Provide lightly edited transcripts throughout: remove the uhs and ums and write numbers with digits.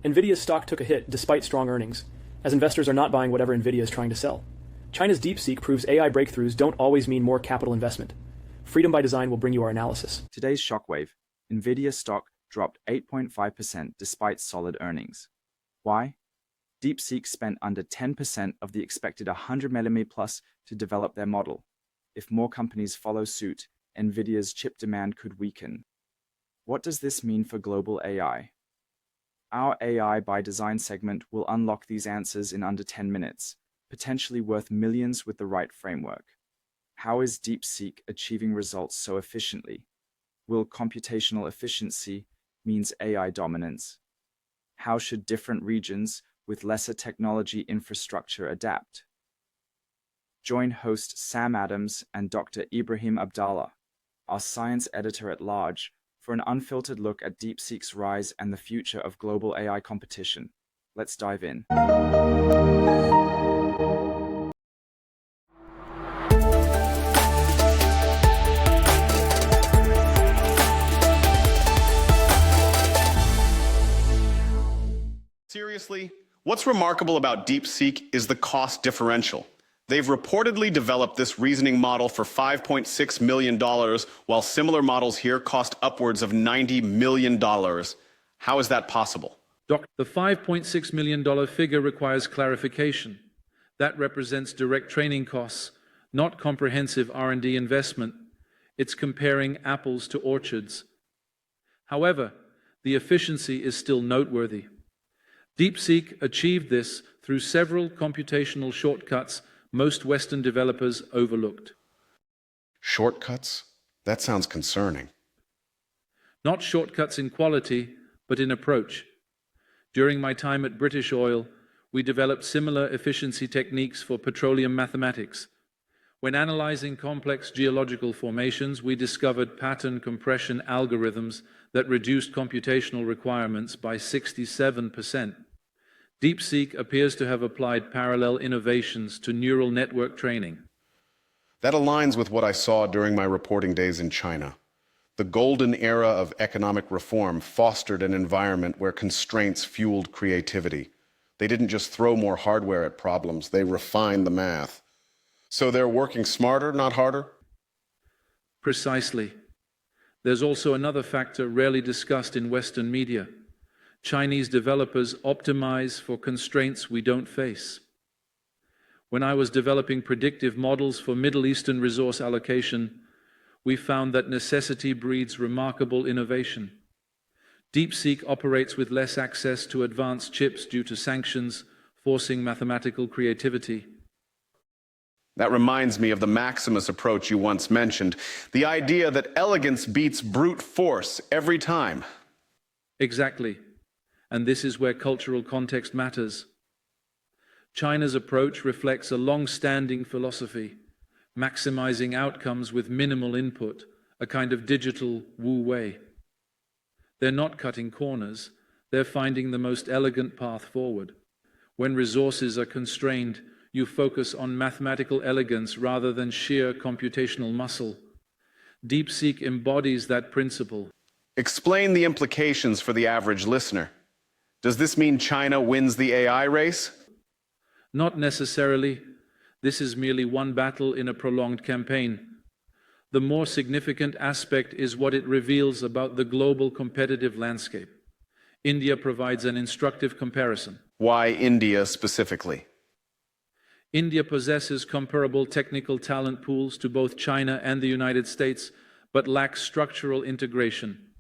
Nvidia's stock took a hit despite strong earnings, as investors are not buying whatever Nvidia is trying to sell. China's DeepSeek proves AI breakthroughs don't always mean more capital investment. Freedom by Design will bring you our analysis. Today's shockwave, Nvidia stock dropped 8.5% despite solid earnings. Why? DeepSeek spent under 10% of the expected 100 mm plus to develop their model. If more companies follow suit, Nvidia's chip demand could weaken. What does this mean for global AI? Our AI by Design segment will unlock these answers in under 10 minutes, potentially worth millions with the right framework. How is DeepSeek achieving results so efficiently? Will computational efficiency means AI dominance? How should different regions with lesser technology infrastructure adapt? Join host Sam Adams and Dr. Ibrahim Abdallah, our science editor-at-large, for an unfiltered look at DeepSeek's rise and the future of global AI competition. Let's dive in. Seriously, what's remarkable about DeepSeek is the cost differential. They've reportedly developed this reasoning model for $5.6 million, while similar models here cost upwards of $90 million. How is that possible? Doc, the $5.6 million figure requires clarification. That represents direct training costs, not comprehensive R&D investment. It's comparing apples to orchards. However, the efficiency is still noteworthy. DeepSeek achieved this through several computational shortcuts most Western developers overlooked. Shortcuts? That sounds concerning. Not shortcuts in quality, but in approach. During my time at British Oil, we developed similar efficiency techniques for petroleum mathematics. When analyzing complex geological formations, we discovered pattern compression algorithms that reduced computational requirements by 67%. DeepSeek appears to have applied parallel innovations to neural network training. That aligns with what I saw during my reporting days in China. The golden era of economic reform fostered an environment where constraints fueled creativity. They didn't just throw more hardware at problems, they refined the math. So they're working smarter, not harder? Precisely. There's also another factor rarely discussed in Western media. Chinese developers optimize for constraints we don't face. When I was developing predictive models for Middle Eastern resource allocation, we found that necessity breeds remarkable innovation. DeepSeek operates with less access to advanced chips due to sanctions, forcing mathematical creativity. That reminds me of the Maximus approach you once mentioned, the idea that elegance beats brute force every time. Exactly. And this is where cultural context matters. China's approach reflects a long-standing philosophy, maximizing outcomes with minimal input, a kind of digital Wu Wei. They're not cutting corners, they're finding the most elegant path forward. When resources are constrained, you focus on mathematical elegance rather than sheer computational muscle. DeepSeek embodies that principle. Explain the implications for the average listener. Does this mean China wins the AI race? Not necessarily. This is merely one battle in a prolonged campaign. The more significant aspect is what it reveals about the global competitive landscape. India provides an instructive comparison. Why India specifically? India possesses comparable technical talent pools to both China and the United States, but lacks structural integration.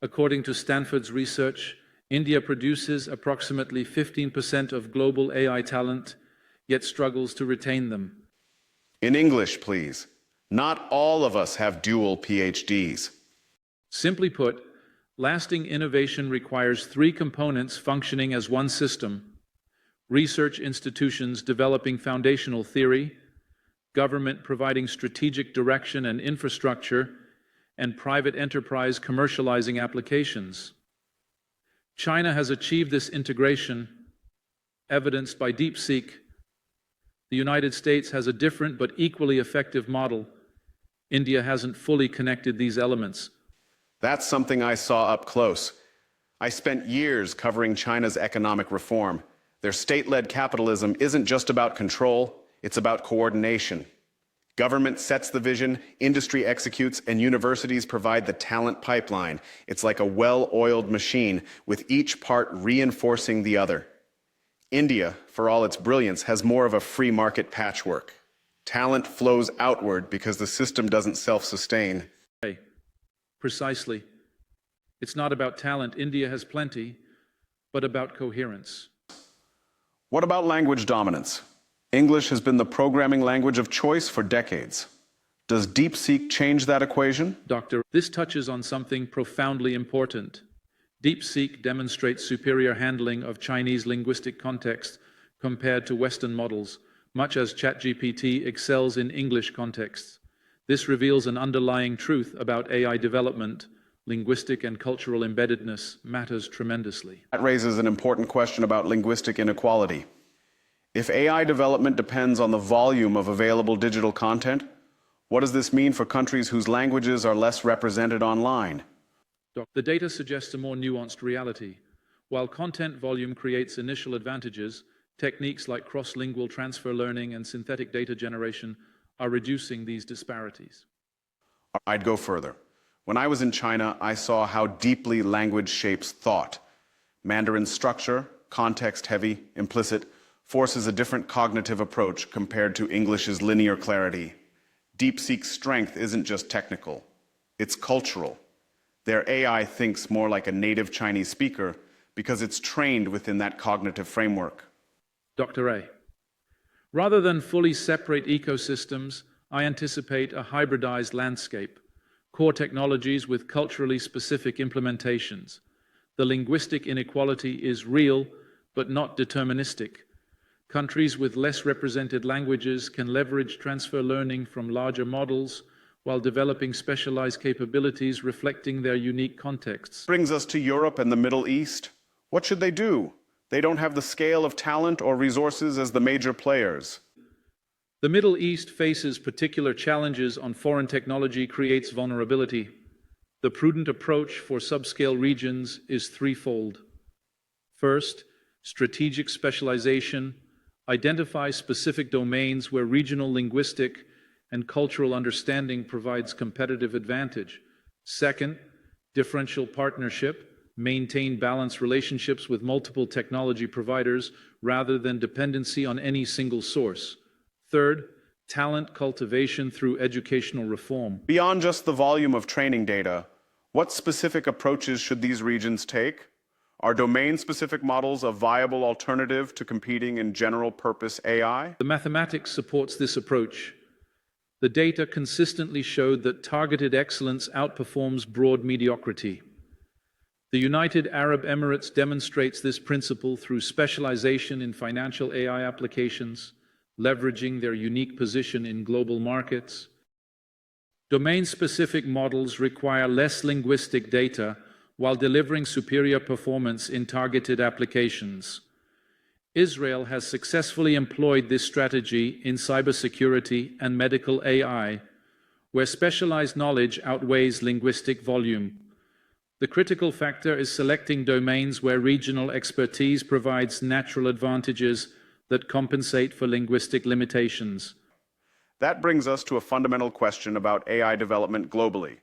According to Stanford's research, India produces approximately 15% of global AI talent, yet struggles to retain them. In English, please. Not all of us have dual PhDs. Simply put, lasting innovation requires three components functioning as one system: research institutions developing foundational theory, government providing strategic direction and infrastructure, and private enterprise commercializing applications. China has achieved this integration, evidenced by DeepSeek. The United States has a different but equally effective model. India hasn't fully connected these elements. That's something I saw up close. I spent years covering China's economic reform. Their state-led capitalism isn't just about control, it's about coordination. Government sets the vision, industry executes, and universities provide the talent pipeline. It's like a well-oiled machine, with each part reinforcing the other. India, for all its brilliance, has more of a free market patchwork. Talent flows outward because the system doesn't self-sustain. Precisely. It's not about talent, India has plenty, but about coherence. What about language dominance? English has been the programming language of choice for decades. Does DeepSeek change that equation? Doctor, this touches on something profoundly important. DeepSeek demonstrates superior handling of Chinese linguistic context compared to Western models, much as ChatGPT excels in English contexts. This reveals an underlying truth about AI development. Linguistic and cultural embeddedness matters tremendously. That raises an important question about linguistic inequality. If AI development depends on the volume of available digital content, what does this mean for countries whose languages are less represented online? The data suggests a more nuanced reality. While content volume creates initial advantages, techniques like cross-lingual transfer learning and synthetic data generation are reducing these disparities. I'd go further. When I was in China, I saw how deeply language shapes thought. Mandarin's structure, context-heavy, implicit, forces a different cognitive approach compared to English's linear clarity. DeepSeek's strength isn't just technical, it's cultural. Their AI thinks more like a native Chinese speaker because it's trained within that cognitive framework. Dr. A. Rather than fully separate ecosystems, I anticipate a hybridized landscape, core technologies with culturally specific implementations. The linguistic inequality is real, but not deterministic. Countries with less represented languages can leverage transfer learning from larger models while developing specialized capabilities reflecting their unique contexts. Brings us to Europe and the Middle East. What should they do? They don't have the scale of talent or resources as the major players. The Middle East faces particular challenges on foreign technology creates vulnerability. The prudent approach for subscale regions is threefold. First, strategic specialization. Identify specific domains where regional linguistic and cultural understanding provides competitive advantage. Second, differential partnership. Maintain balanced relationships with multiple technology providers rather than dependency on any single source. Third, talent cultivation through educational reform. Beyond just the volume of training data, what specific approaches should these regions take? Are domain-specific models a viable alternative to competing in general-purpose AI? The mathematics supports this approach. The data consistently showed that targeted excellence outperforms broad mediocrity. The United Arab Emirates demonstrates this principle through specialization in financial AI applications, leveraging their unique position in global markets. Domain-specific models require less linguistic data while delivering superior performance in targeted applications. Israel has successfully employed this strategy in cybersecurity and medical AI, where specialized knowledge outweighs linguistic volume. The critical factor is selecting domains where regional expertise provides natural advantages that compensate for linguistic limitations. That brings us to a fundamental question about AI development globally.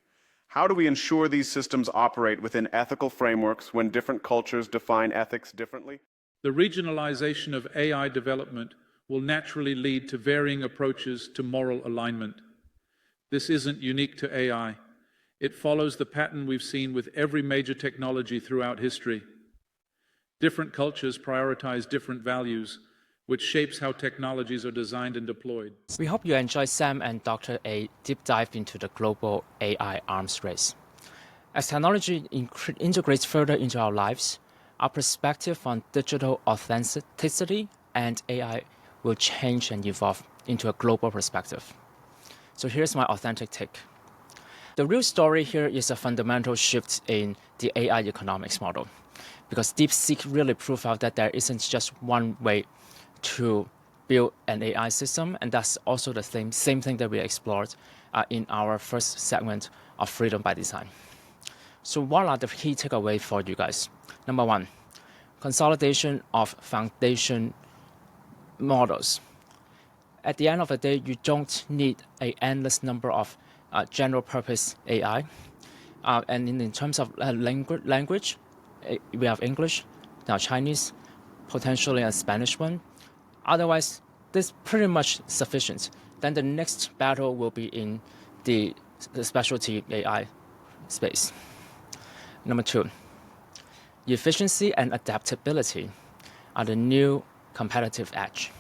How do we ensure these systems operate within ethical frameworks when different cultures define ethics differently? The regionalization of AI development will naturally lead to varying approaches to moral alignment. This isn't unique to AI. It follows the pattern we've seen with every major technology throughout history. Different cultures prioritize different values, which shapes how technologies are designed and deployed. We hope you enjoy Sam and Dr. A deep dive into the global AI arms race. As technology integrates further into our lives, our perspective on digital authenticity and AI will change and evolve into a global perspective. So here's my authentic take. The real story here is a fundamental shift in the AI economics model, because DeepSeek really proved out that there isn't just one way to build an AI system, and that's also the same thing that we explored in our first segment of Freedom by Design. So what are the key takeaways for you guys? Number one, consolidation of foundation models. At the end of the day, you don't need an endless number of general purpose AI. And in terms of language, we have English, now Chinese, potentially a Spanish one. Otherwise, this is pretty much sufficient. Then the next battle will be in the specialty AI space. Number two, efficiency and adaptability are the new competitive edge.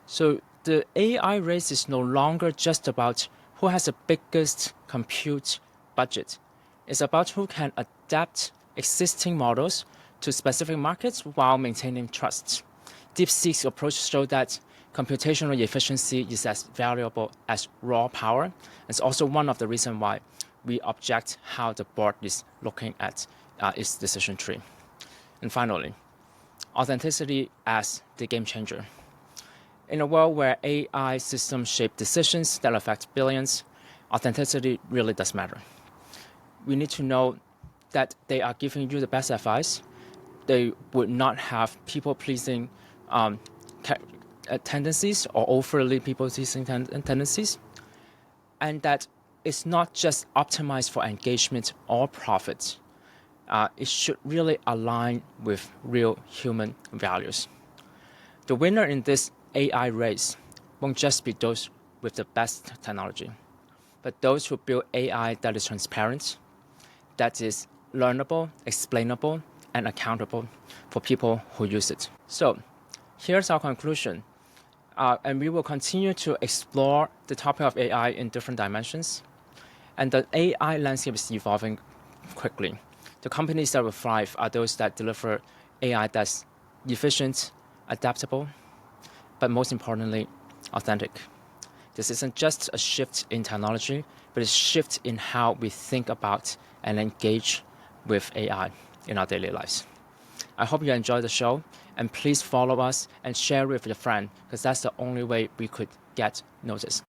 So the AI race is no longer just about who has the biggest compute budget. It's about who can adapt existing models to specific markets while maintaining trust. DeepSeek's approach showed that computational efficiency is as valuable as raw power. It's also one of the reasons why we object how the board is looking at its decision tree. And finally, authenticity as the game changer. In a world where AI systems shape decisions that affect billions, authenticity really does matter. We need to know that they are giving you the best advice. They would not have people-pleasing tendencies or overly people-pleasing tendencies, and that it's not just optimized for engagement or profit. It should really align with real human values. The winner in this AI race won't just be those with the best technology, but those who build AI that is transparent, that is learnable, explainable, and accountable for people who use it. So here's our conclusion. And we will continue to explore the topic of AI in different dimensions. And the AI landscape is evolving quickly. The companies that will thrive are those that deliver AI that's efficient, adaptable, but most importantly, authentic. This isn't just a shift in technology, but a shift in how we think about and engage with AI in our daily lives. I hope you enjoyed the show, and please follow us and share with your friend, because that's the only way we could get noticed.